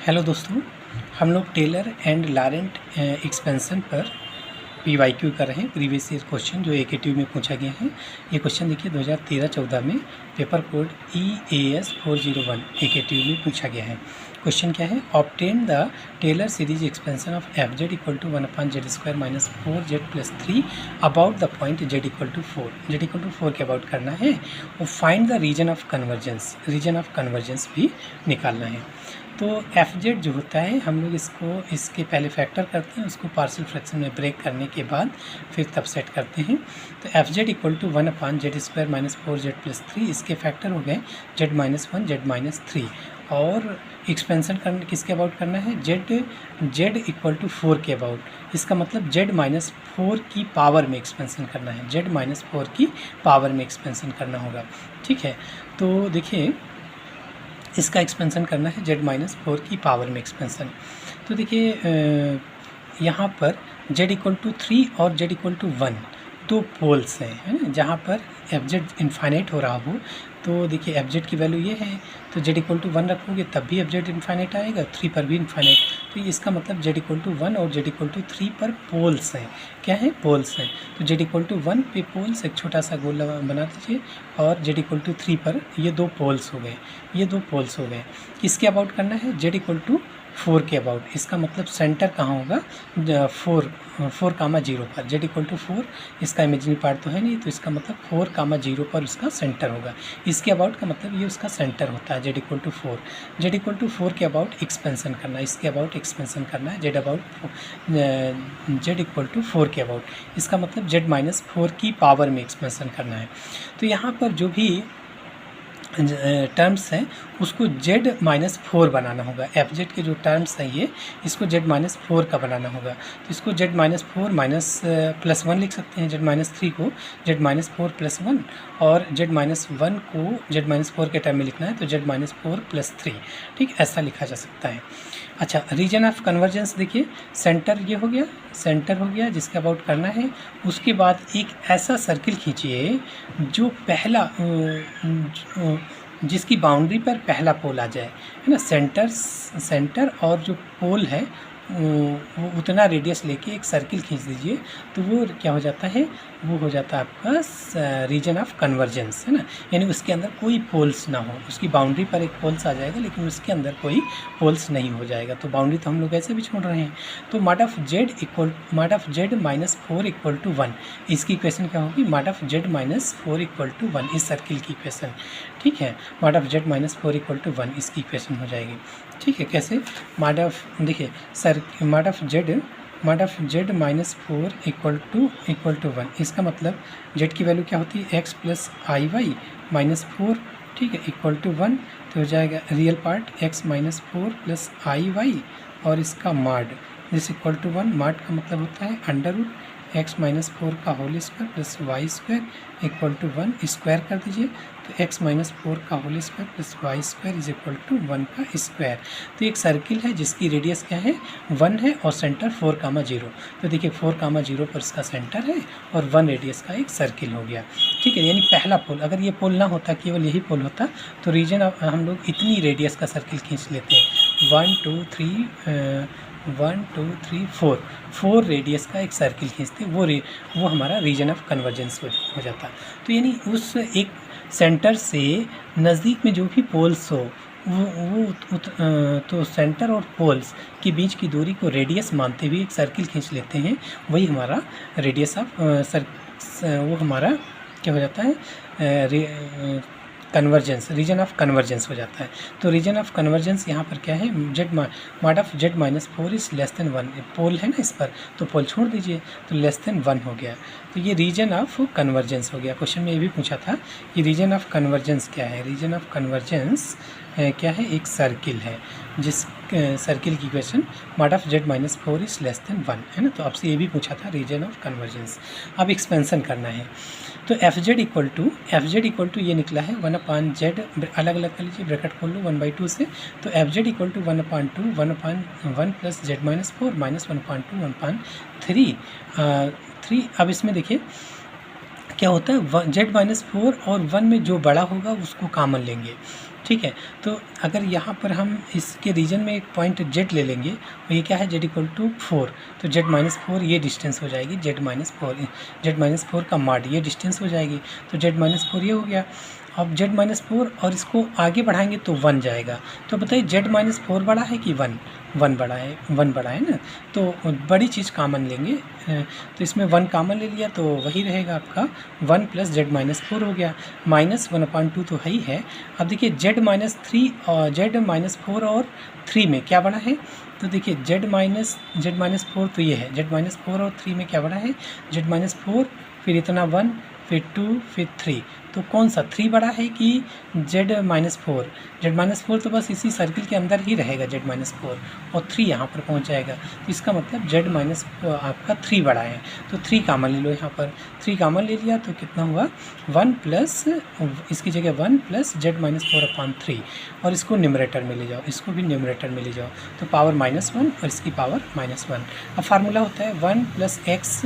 Hello दोस्तों, हम लोग टेलर एंड लॉरेंट एक्सपेंशन पर PYQ कर रहे हैं। प्रीवियस ईयर क्वेश्चन जो AKTU में पूछा गया है। ये क्वेश्चन देखिए 2013-14 में पेपर कोड EAS 401 AKTU में पूछा गया है। क्वेश्चन क्या है? Obtain the Taylor series expansion of FZ equal to 1/z² minus 4z plus 3 about the point z equal to 4। z equal to 4 के अबाउट करना है और find the region of convergence, region of convergence भी निकालना है। तो FZ जो होता है हम लोग इसके पहले फैक्टर करते हैं, उसको पार्शियल फ्रैक्शन में ब्रेक करने के बाद फिर तब सेट करते हैं। तो FZ equal to 1/z² minus 4z plus 3, इसके फैक्टर हो गए z माइनस 1 z माइनस 3। और एक्सपेंशन करना किसके अबाउट करना है? z इक्वल टू 4 के अबाउट। इसका मतलब z माइनस 4 की पावर में एक्सपेंशन करना है, z माइनस 4 की पावर में एक्सपेंशन करना होगा। ठीक है, तो देखिए इसका एक्सपेंशन करना है z माइनस 4 की पावर में एक्सपेंशन। तो देखिए यहाँ पर z इक्वल टू 3 और z इक्वल टू 1 दो पोल्स हैं, है ना, जहाँ पर FZ इन्फाइनाइट हो रहा हो। तो देखिए FZ की वैल्यू ये है, तो z इक्वल टू 1 रखोगे तब भी FZ इन्फाइनाइट आएगा, 3 पर भी इन्फाइनाइट। तो इसका मतलब z इक्वल टू 1 और z इक्वल टू 3 पर पोल्स हैं। क्या है? पोल्स हैं। तो z इक्वल टू 1 पे पोल्स एक छोटा सा गोल बना दीजिए और z इक्वल टू 3 पर ये दो पोल्स हो गए, ये दो पोल्स हो गए। किसके अबाउट करना है? z इक्वल टू 4 के अबाउट। इसका मतलब सेंटर कहाँ होगा? 4,0 पर। z इक्वल टू 4, इसका इमेजिनरी पार्ट तो है नहीं, तो इसका मतलब 4,0 पर उसका सेंटर होगा। इसके अबाउट का मतलब ये उसका सेंटर होता है z equal to 4। z equal to 4 के अबाउट एक्सपेंशन करना है, इसके अबाउट एक्सपेंशन करना है z इक्वल टू 4 के अबाउट। इसका मतलब z माइनस 4 की पावर में एक्सपेंशन करना है। तो यहाँ पर जो भी टर्म्स हैं उसको z माइनस 4 बनाना होगा। FZ के जो टर्म्स हैं ये, इसको z माइनस 4 का बनाना होगा। तो इसको z माइनस 4 माइनस प्लस 1 लिख सकते हैं, z माइनस 3 को z माइनस 4 प्लस 1 और z माइनस 1 को z माइनस 4 के टर्म में लिखना है, तो z माइनस 4 प्लस 3। ठीक, ऐसा लिखा जा सकता है। अच्छा, रीजन ऑफ कन्वर्जेंस देखिए, सेंटर ये हो गया, सेंटर हो गया जिसके अबाउट करना है। उसके बाद एक ऐसा सर्किल खींचिए जो पहला जिसकी बाउंड्री पर पहला पोल आ जाए, है ना। सेंटर और जो पोल है वो उतना रेडियस लेके एक सर्किल खींच दीजिए, तो वो क्या हो जाता है? वो हो जाता है आपका रीजन ऑफ कन्वर्जेंस, है ना। यानी उसके अंदर कोई पोल्स ना हो, उसकी बाउंड्री पर एक पोल्स आ जाएगा लेकिन उसके अंदर कोई पोल्स नहीं हो जाएगा। तो बाउंड्री तो हम लोग ऐसे भी छोड़ रहे हैं। तो mod of z minus 4 equal to 1, इसकी इक्वेशन क्या होगी? Mod of z minus 4 equal to 1, इस सर्किल की इक्वेशन। ठीक है, mod of z minus 4 equal to 1 इसकी इक्वेशन हो जाएगी। ठीक है, कैसे? मॉड ऑफ देखिए mod of z minus 4 equal to 1, इसका मतलब z की वैल्यू क्या होती है? x plus IY minus 4। ठीक है, इक्वल टू 1, तो हो जाएगा real part x minus 4 plus IY और इसका mod this equal to 1। Mod का मतलब होता है अंडर रूट x माइनस 4 का whole square plus Y square equal to 1। Square कर दीजिए, तो x माइनस 4 का whole square plus Y square is equal to 1 का स्क्वायर। तो एक सर्किल है जिसकी रेडियस क्या है? 1 है और सेंटर 4,0। तो देखिए 4,0 पर इसका सेंटर है और 1 रेडियस का एक सर्किल हो गया। ठीक है, यानी पहला पोल, अगर ये पोल ना होता, केवल यही पोल होता, तो रीजन हम लोग इतनी रेडियस का सर्किल खींच लेते हैं। 1 2 3 4 रेडियस का एक सर्किल खींचते, वो हमारा रीजन ऑफ कन्वर्जेंस हो जाता। तो यानी उस एक सेंटर से नज़दीक में जो भी पोल्स हो तो सेंटर और पोल्स के बीच की दूरी को रेडियस मानते हुए एक सर्किल खींच लेते हैं, वही हमारा रेडियस ऑफ वो हमारा क्या हो जाता है? कन्वर्जेंस, रीजन ऑफ कन्वर्जेंस हो जाता है। तो रीजन ऑफ कन्वर्जेंस यहाँ पर क्या है? Mod of z minus 4 is less than 1। पोल है ना इस पर, तो पोल छोड़ दीजिए, तो लेस देन 1 हो गया। तो ये रीजन ऑफ कन्वर्जेंस हो गया। क्वेश्चन में ये भी पूछा था कि रीजन ऑफ कन्वर्जेंस क्या है? रीजन ऑफ कन्वर्जेंस क्या है? एक सर्किल है जिस सर्किल की equation mod of z minus 4 is less than 1, है ना। तो आपसे ये भी पूछा था रीजन ऑफ कन्वर्जेंस। अब एक्सपेंशन करना है, तो FZ इक्वल टू ये निकला है 1/z, अलग अलग कर लीजिए, ब्रैकेट खोल लो 1/2 से। तो FZ equal to 1/1 plus z minus 4 minus 1/2 1/3। अब इसमें देखिए क्या होता है, z माइनस 4 और 1 में जो बड़ा होगा उसको कॉमन लेंगे। ठीक ठीक है। तो अगर यहाँ पर हम इसके रीजन में एक पॉइंट जेड ले लेंगे और ये क्या है जेड इक्वल टू 4, तो जेड माइनस 4 ये डिस्टेंस हो जाएगी, जेड माइनस 4 का मॉड ये डिस्टेंस हो जाएगी, तो जेड माइनस 4 ये हो गया। अब जेड माइनस 4 और इसको आगे बढ़ाएंगे तो 1 जाएगा। तो बताइए जेड माइनस 4 बड़ा है कि 1 बड़ा है, 1 बड़ा है ना। तो बड़ी चीज़ कॉमन लेंगे, तो इसमें 1 कॉमन ले लिया तो वही रहेगा आपका 1 प्लस जेड माइनस 4 हो गया, माइनस 1/2 तो है ही है। अब देखिए जेड माइनस 3 और जेड माइनस 4 और 3 में क्या बड़ा है, तो देखिए जेड माइनस 4 तो ये है, जेड माइनस 4 और 3 में क्या बड़ा है, जेड माइनस 4 फिर इतना 1 फिर 2 फिर 3, तो कौन सा 3 बड़ा है कि जेड माइनस 4? जेड माइनस 4 तो बस इसी सर्किल के अंदर ही रहेगा जेड माइनस 4, और 3 यहाँ पर पहुँच जाएगा, तो इसका मतलब जेड माइनस आपका 3 बड़ा है। तो 3 कॉमन ले लो, यहाँ पर 3 कॉमन ले लिया तो कितना हुआ 1 प्लस, इसकी जगह 1 प्लस जेड माइनस 4/3, और इसको न्यूमरेटर में ले जाओ, इसको भी न्यूमरेटर में ले जाओ, तो पावर -1 और इसकी पावर -1। अब फार्मूला होता है 1 प्लस एक्स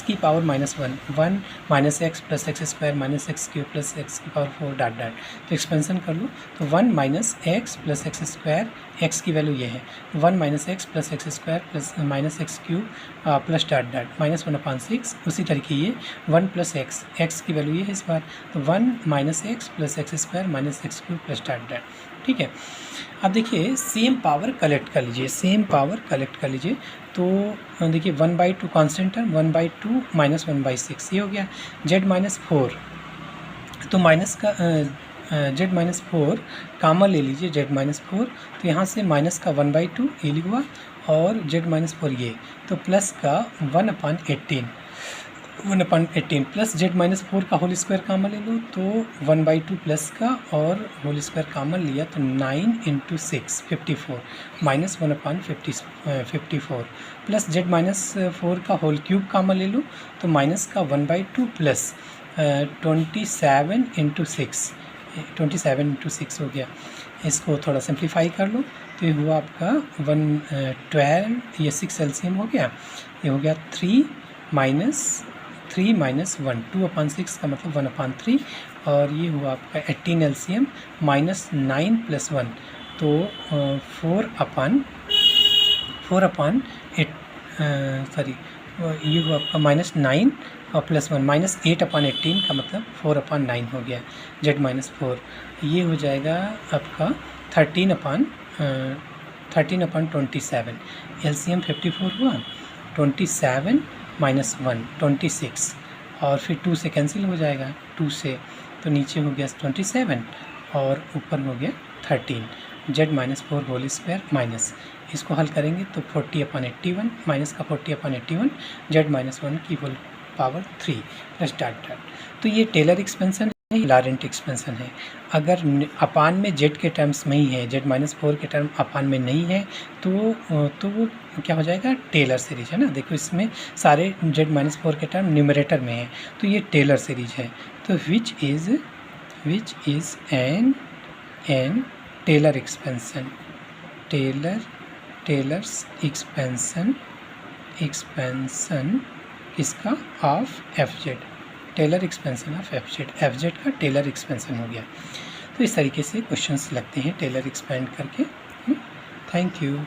की power -1, 1 minus x plus x square minus x cube plus x की पावर 4 डॉट डॉट, तो एक्सपेंशन कर लो, तो 1 minus x plus x square, x की वैल्यू ये है 1 minus x plus x square plus minus x cube plus dot dot -1/6। उसी तरीके ये 1 प्लस एक्स की वैल्यू ये है इस बार, तो 1 minus x plus x square minus x cube plus dot dot, ठीक है। अब देखिए सेम पावर कलेक्ट कर लीजिए, सेम पावर कलेक्ट कर लीजिए, तो देखिए 1/2 कॉन्स्टेंट टर्म, 1/2 माइनस 1/6 ये हो गया। जेड माइनस 4 तो माइनस का जेड माइनस 4 कॉमन ले लीजिए, जेड माइनस 4, तो यहाँ से माइनस का 1/2 ये लिखवा, और जेड माइनस 4 ये, तो प्लस का 1/18 प्लस जेड माइनस 4 का होल स्क्वायर कॉमन ले लो, तो 1/2 प्लस का और होल स्क्वायर कॉमन लिया तो 9 × 6 54 माइनस 1/54 प्लस जेड माइनस 4 का होल क्यूब कॉमन ले लो, तो माइनस का 1/2 प्लस 27 × 6 हो गया। इसको थोड़ा सिंप्लीफाई कर लो, तो ये हुआ आपका 12, ये 6 एलसीएम हो गया, ये हो गया 3 माइनस 1, 2/6 का मतलब 1/3, और ये हुआ आपका 18 एलसीएम माइनस 9 + 1, तो 4/8 ये हुआ आपका -9 और +1 -8/18 का मतलब 4/9 हो गया जेड माइनस 4। ये हो जाएगा आपका 13/27, एलसीएम 54 हुआ, 27 - 1 26, और फिर 2 से कैंसिल हो जाएगा, 2 से, तो नीचे हो गया 27 और ऊपर हो गया 13, Z minus 4 whole square minus, इसको हल करेंगे तो 40/81 माइनस का 40/81 जेड माइनस 1 की whole power 3 plus dot dot. तो ये टेलर एक्सपेंशन है, लारेंट एक्सपेंशन है। अगर अपान में जेड के टर्म्स में ही है, जेड माइनस 4 के टर्म अपान में नहीं है, तो वो क्या हो जाएगा, टेलर सीरीज है ना। देखो इसमें सारे जेड माइनस 4 के टर्म न्यूमरेटर में है, तो ये टेलर सीरीज है। तो which is an Taylor expansion, Taylor's expansion इसका of F Z, Taylor expansion of F Z का टेलर एक्सपेंशन हो गया। तो इस तरीके से क्वेश्चंस लगते हैं टेलर एक्सपेंड करके। Thank you.